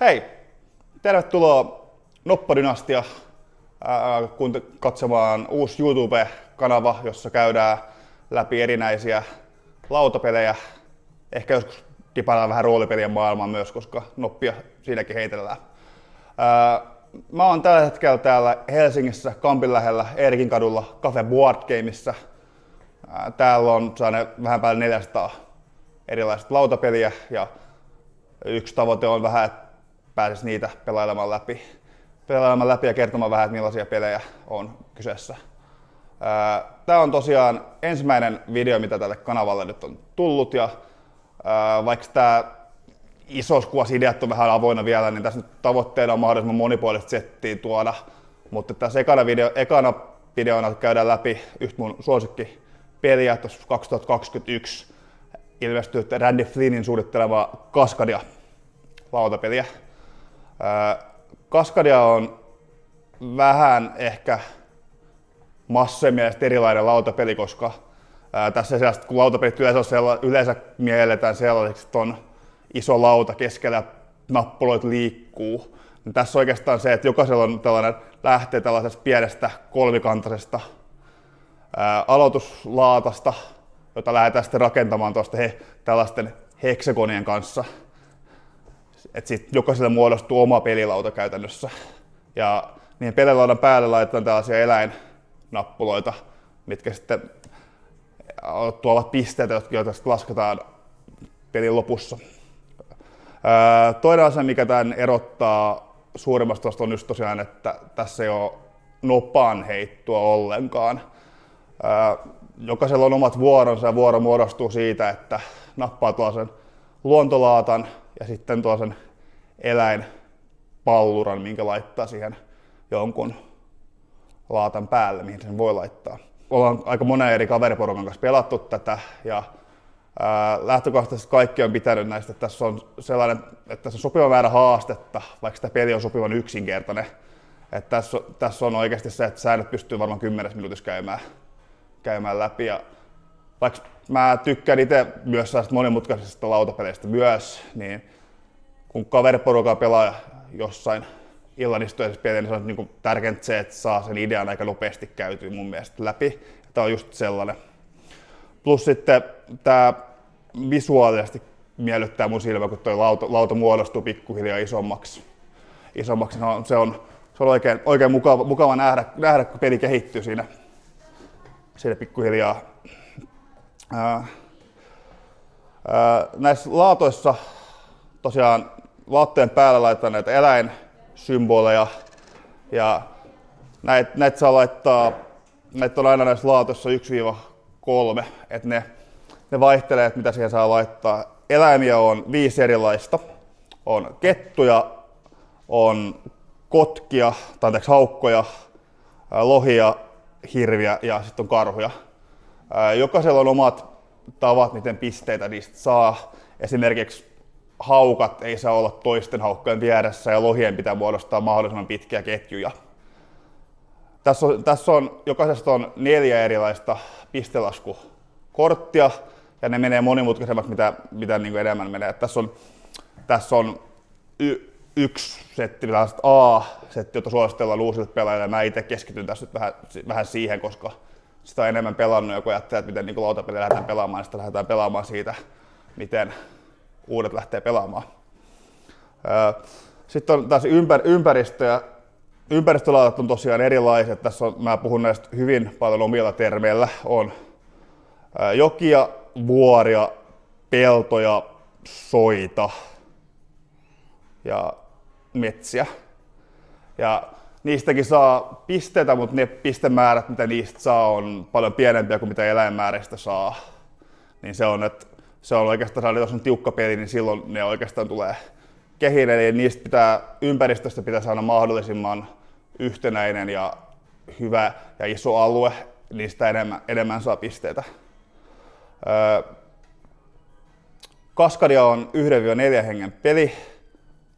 Hei! Tervetuloa Noppa-dynastia katsomaan uusi YouTube-kanava, jossa käydään läpi erinäisiä lautapelejä. Ehkä joskus tipaillaan vähän roolipelien maailmaa myös, koska noppia siinäkin heitellään. Mä oon tällä hetkellä täällä Helsingissä Kampin lähellä Eerikin kadulla Cafe Board Gameissa. Täällä on vähän päälle 400 erilaista lautapeliä ja yksi tavoite on vähän, että pääsisi niitä pelailemaan läpi ja kertomaan vähän, että millaisia pelejä on kyseessä. Tämä on tosiaan ensimmäinen video, mitä tälle kanavalle nyt on tullut, ja vaikka tämä isossa kuvassa ideat on vähän avoinna vielä, niin tässä nyt tavoitteena on mahdollisimman monipuolista settiä tuoda. Mutta tässä ekana videona käydään läpi yhtä mun suosikkipeliä, tuossa 2021 ilmestynyt Randy Flynnin suunnittelema Cascadia lautapeliä. Cascadia on vähän ehkä massojen mielestä erilainen lautapeli, koska tässä kun lautapelit yleensä mielletään sellaiseksi, että on iso lauta keskellä, nappuloita liikkuu. Niin tässä oikeastaan se, että jokaisella on lähtee tällaisesta pienestä kolmikantaisesta aloituslaatasta, jota lähdetään sitten rakentamaan tällaisten heksagonien kanssa. Että sitten jokaiselle muodostuu oma pelilauta käytännössä. Ja niihin pelilaudan päälle laitetaan tällaisia eläinnappuloita, mitkä sitten tuovat pisteitä, joita sitten lasketaan pelin lopussa. Toinen asia, mikä tämän erottaa suurimmasta tuosta, on just tosiaan, että tässä ei ole nopan heittoa ollenkaan. Jokaisella on omat vuoronsa ja vuoro muodostuu siitä, että nappaa tuollaisen luontolaatan ja sitten tuollaisen eläinpalluran, minkä laittaa siihen jonkun laatan päälle, mihin sen voi laittaa. Ollaan aika monen eri kaveriporukan kanssa pelattu tätä, ja lähtökohtaisesti kaikki on pitänyt näistä, että tässä on sopiva määrä haastetta, vaikka tämä peli on sopivan yksinkertainen. Että tässä on oikeasti se, että säännöt pystyy varmaan 10 minuutissa käymään läpi. Ja vaikka mä tykkään itse myös monimutkaisista lautapeleistä myös, niin kun kaveriporukaa pelaa jossain illanistuisessa pelissä, niin se on niin tärkeintä se, että saa sen idean aika nopeasti käytyä mun mielestä läpi. Tämä on just sellainen. Plus sitten tämä visuaalisesti miellyttää mun silmä, kun tuo lauta muodostuu pikkuhiljaa isommaksi. Se on oikein mukava nähdä, kun peli kehittyy siinä pikkuhiljaa. Näissä laatoissa tosiaan laattojen päällä laitetaan näitä eläinsymboleja, ja näitä saa laittaa, näitä on aina näissä laatoissa 1-3, että ne vaihtelee, että mitä siihen saa laittaa. Eläimiä on 5 erilaista. On kettuja, on kotkia, haukkoja, lohia, hirviä ja sitten on karhuja. Jokaisella on omat tavat, miten pisteitä niistä saa. Esimerkiksi haukat ei saa olla toisten haukkojen vieressä ja lohien pitää muodostaa mahdollisimman pitkiä ketjuja. Tässä on jokaisesta on 4 erilaista pistelaskukorttia, ja ne menee monimutkaisemmaksi, mitä niin kuin enemmän menee. Tässä on yksi setti, A-setti, jota suositellaan uusille pelaajille. Mä itse keskityn tässä nyt vähän siihen, koska sitä on enemmän pelannut, joku ajattelee, että miten niin lautapeliä lähdetään pelaamaan, niin sitä lähdetään pelaamaan siitä, miten uudet lähtee pelaamaan. Sitten on taas ympäristö, ja ympäristölautat on tosiaan erilaiset. Mä puhun näistä hyvin paljon omilla termeillä. On jokia, vuoria, peltoja, soita ja metsiä. Ja niistäkin saa pisteitä, mutta ne pistemäärät, mitä niistä saa, on paljon pienempiä kuin mitä eläinmääristä saa. Niin se on oikeastaan, jos on tiukka peli, niin silloin ne oikeastaan tulee kehiin. Eli ympäristöstä pitää saada mahdollisimman yhtenäinen ja hyvä ja iso alue, niistä enemmän saa pisteitä. Cascadia on 1-4 hengen peli.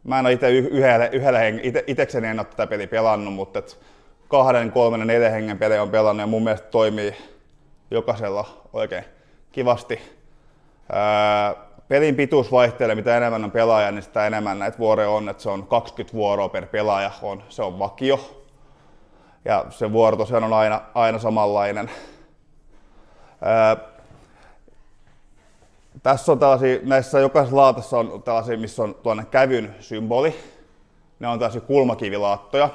Mä en ole itekseni en ole tätä peliä pelannut, mutta 2, 3, 4 hengen pelejä on pelannut ja mun mielestä toimii jokaisella oikein kivasti. Pelin pituus vaihtelee, mitä enemmän on pelaaja, niin sitä enemmän näitä vuoroja on, että se on 20 vuoroa per pelaaja, se on vakio. Ja se vuoro tosiaan on aina samanlainen. Tässä on tällaisia, näissä jokaisessa laatassa on tällaisia, missä on tuonne kävyn symboli. Ne on tällaisia kulmakivilaattoja.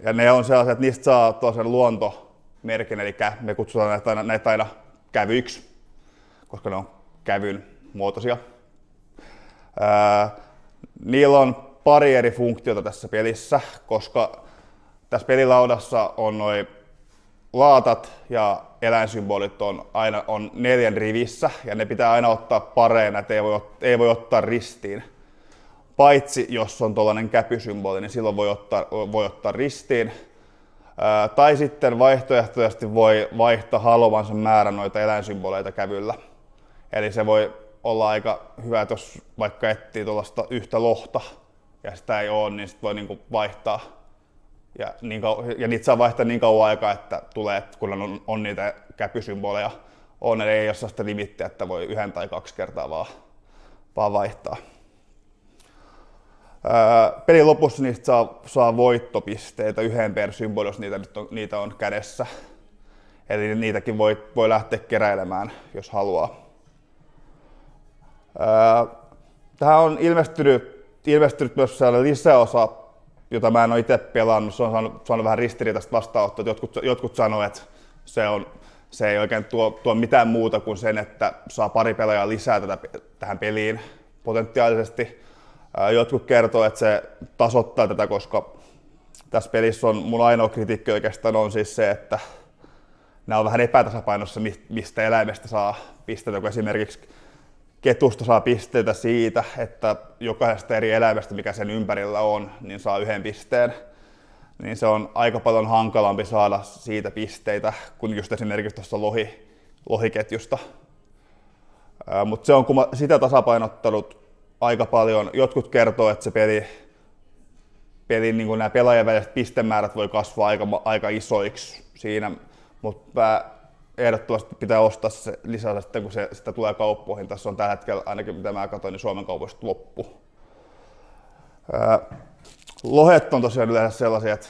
Ja ne on sellaisia, että niistä saa tuollaisen luontomerkin, eli me kutsutaan näitä aina kävyiksi, koska ne on kävyn muotoisia. Niillä on pari eri funktiota tässä pelissä, koska tässä pelilaudassa on noin laatat ja eläinsymbolit aina 4 rivissä ja ne pitää aina ottaa pareina, että ei voi ottaa ristiin. Paitsi jos on tuollainen käpysymboli, niin silloin voi ottaa ristiin. Tai sitten vaihtoehtoisesti voi vaihtaa haluamansa määrän noita eläinsymboleita kävyllä. Eli se voi olla aika hyvä, että jos vaikka etsii tuollaista yhtä lohta ja sitä ei ole, niin sitten voi niinku vaihtaa. Ja niitä saa vaihtaa niin kauan aikaa, että tulee, kun on niitä käpysymboleja. Eli ei ole sellaista limittiä, että voi 1 tai 2 kertaa vaan vaihtaa. Pelin lopussa niistä saa voittopisteitä 1 per symboli, jos niitä on kädessä. Eli niitäkin voi lähteä keräilemään, jos haluaa. Tähän on ilmestynyt myös sellainen lisäosa, jota mä en ole itse pelannut. Se on saanut vähän ristiriitaista vastaanottoa. Jotkut sanoo, että se ei oikein tuo mitään muuta kuin sen, että saa pari pelaajaa lisää tähän peliin potentiaalisesti. Jotkut kertoo, että se tasoittaa tätä, koska tässä pelissä on mun ainoa kritiikki oikeastaan on siis se, että nämä on vähän epätasapainossa, mistä eläimestä saa pisteitä, kun esimerkiksi ketusta saa pisteitä siitä, että jokaisesta eri eläimestä, mikä sen ympärillä on, niin saa 1 pisteen. Niin se on aika paljon hankalampi saada siitä pisteitä kuin just esimerkiksi tuossa lohiketjusta. Mutta se on sitä tasapainottanut aika paljon. Jotkut kertoo, että se peli niin nämä pelaajien väliset pistemäärät voi kasvaa aika isoiksi siinä, mutta ehdottomasti pitää ostaa se lisää sitten, kun sitä tulee kauppoihin. Tässä on tällä hetkellä, ainakin mitä mä katsoin, niin Suomen kaupoista loppu. Lohet on tosiaan yleensä sellaisia, että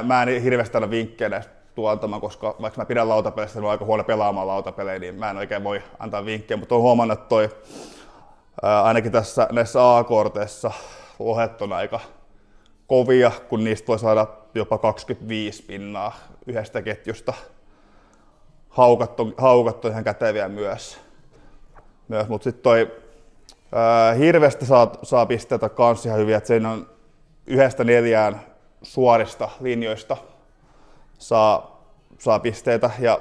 mä en hirveästi aina vinkkejä näistä tuoltamaan, koska vaikka mä pidän lautapeleistä, niin on aika huono pelaamaan lautapelejä, niin mä en oikein voi antaa vinkkejä, mutta olen huomannut, että ainakin näissä A-korteissa lohet on aika kovia, kun niistä voi saada jopa 25 pinnaa yhdestä ketjusta. Haukat on ihan käteviä myös. Mutta sitten hirvestä saa pisteitä kans ihan hyviä, että siinä on 1-4 suorista linjoista saa pisteitä. Ja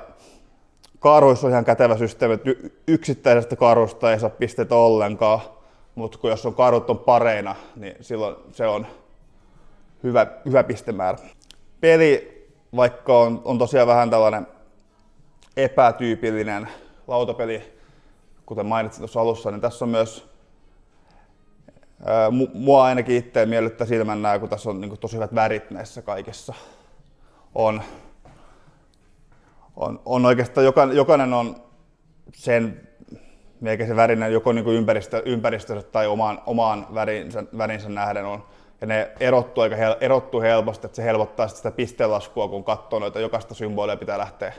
karhuissa on ihan kätevä systeemi, että yksittäisestä karhusta ei saa pisteitä ollenkaan, mutta jos karhut on pareina, niin silloin se on hyvä pistemäärä. Peli, vaikka on tosiaan vähän tällainen epätyypillinen lautapeli, kuten mainitsin tuossa alussa, niin tässä on myös, mua ainakin itse miellyttää silmännäkö, kun tässä on niin kuin tosi hyvät värit näissä kaikissa. On oikeastaan jokainen on meikä se värinen joko niin kuin ympäristössä tai omaan värinsä nähden on. Ja ne erottuu helposti, että se helpottaa sitä pisteenlaskua, kun katsoo noita jokaista symbolia pitää lähteä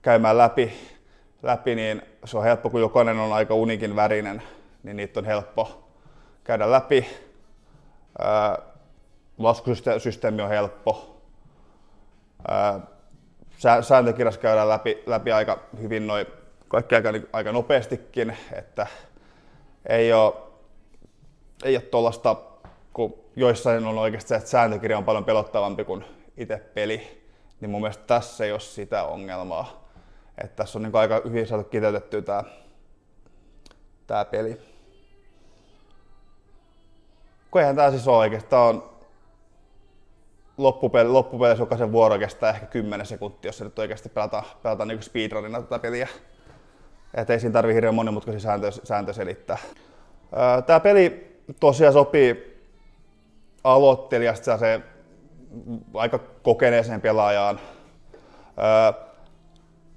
käymään läpi, niin se on helppo, kun jokainen on aika unikin värinen, niin niitä on helppo käydä läpi. Laskusysteemi on helppo. Sääntökirjassa käydään läpi aika hyvin kaikki aika nopeastikin, että ei ole tuollaista, kun joissain on oikeasti se, että sääntökirja on paljon pelottavampi kuin itse peli, niin mun mielestä tässä ei ole sitä ongelmaa. Että tässä on niin aika hyvin saatu kiteytettyä tää peli. Kun eihän tää siis ole oikeastaan loppupeleissä jokaisen vuoro kestää ehkä 10 sekuntia, jos se nyt oikeasti pelataan niin speedrunina tätä peliä. Et ei siinä tarvii hirveän monimutkaisia sääntöjä selittää. Tää peli tosiaan sopii aloittelijasta se aika kokeneeseen pelaajaan.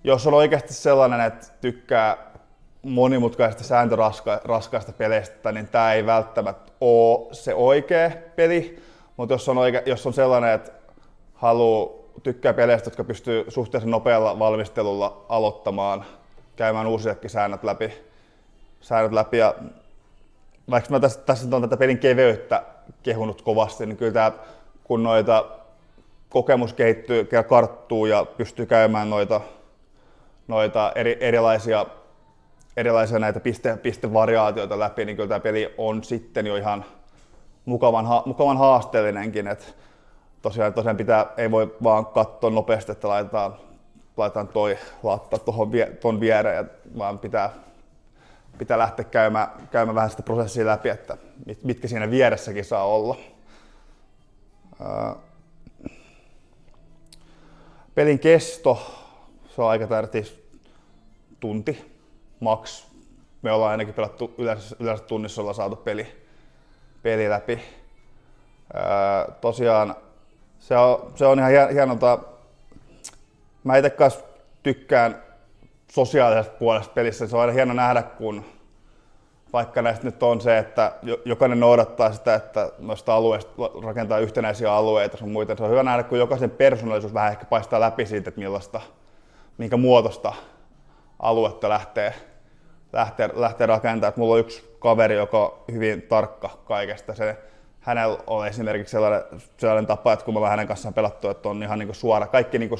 Jos on oikeasti sellainen, että tykkää monimutkaisesta sääntöraskaista peleistä, niin tämä ei välttämättä ole se oikea peli, mutta jos on sellainen, että tykkää peleistä, jotka pystyy suhteellisen nopealla valmistelulla aloittamaan, käymään uusiakin säännöt läpi ja vaikka mä tässä on tätä pelin keveyttä kehunut kovasti, niin kyllä kun noita kokemus kehittyy, karttuu ja pystyy käymään noita erilaisia näitä pistevariaatioita läpi, niin kyllä tämä peli on sitten jo ihan mukavan haasteellinenkin. Et tosiaan ei voi vaan katsoa nopeasti, että laitetaan toi latta tuon viereen, vaan pitää lähteä käymään vähän sitä prosessia läpi, että mitkä siinä vieressäkin saa olla. Pelin kesto, se on aika tärkeä tunti, max. Me ollaan ainakin pelattu yleensä tunnissa, ollaan saatu peli läpi. Tosiaan se on ihan hienolta. Mä itse kanssa tykkään sosiaalisesta puolesta pelissä. Se on aina hieno nähdä, kun vaikka näistä nyt on se, että jokainen noudattaa sitä, että noista alueista rakentaa yhtenäisiä alueita sun muita. Se on hyvä nähdä, kun jokaisen persoonallisuus vähän ehkä paistaa läpi siitä, että minkä muotoista aluetta lähtee rakentamaan. Mulla on yksi kaveri, joka on hyvin tarkka kaikesta. Hänellä on esimerkiksi sellainen tapa, että kun mä hänen kanssaan pelattu, että on ihan kaikki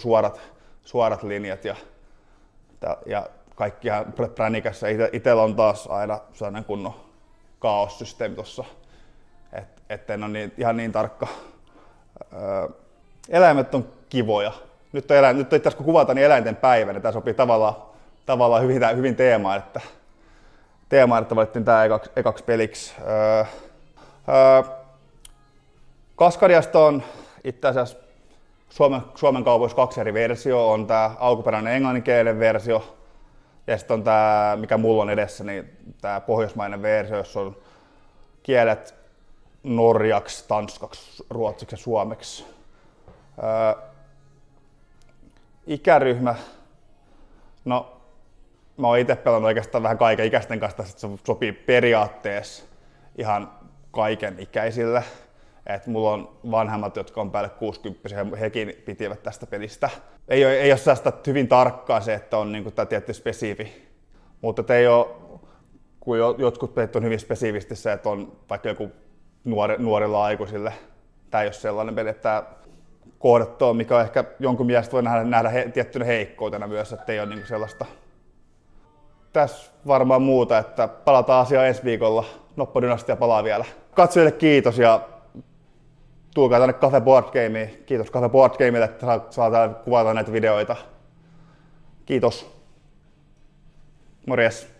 suorat linjat ja kaikki ihan pränikässä. Itellä on taas aina sellainen kunnon kaossysteemi tuossa, etten ole ihan niin tarkka. Eläimet on kivoja. Nyt itse asiassa kun kuvataan niin eläinten päivä, niin tämä sopii tavallaan hyvin teemaan, että valittiin tämä ekaksi peliksi. Kaskadiasta on itse asiassa Suomen kaupoissa 2 eri versioa. On tämä alkuperäinen englanninkielinen versio ja sitten on tämä, mikä mulla on edessä, niin tämä pohjoismainen versio, jossa on kielet norjaksi, tanskaksi, ruotsiksi ja suomeksi. Ikäryhmä. No, mä oon itse pelannut oikeastaan vähän kaiken ikäisten kanssa, että se sopii periaatteessa ihan kaiken ikäisille. Et mulla on vanhemmat, jotka on päälle 60, hekin pitivät tästä pelistä. Ei ole sellaista hyvin tarkkaa se, että on niinku tämä tietty spesifi. Mutta ei ole, kun jotkut pelit on hyvin spesifisti se, että on vaikka joku nuorilla aikuisille. Tämä ei ole sellainen peli, että tämä kohdattu on, mikä on ehkä jonkun mielestä voi nähdä tiettynä heikkoutena myös, että ei ole niinku sellaista. Tässä varmaan muuta, että palataan asiaan ensi viikolla. Noppo-dynastia palaa vielä. Katsojille kiitos ja tulkaa tänne Cafe Board Gameen. Kiitos Cafe Board Gamelle, että saa täällä kuvata näitä videoita. Kiitos. Morjes.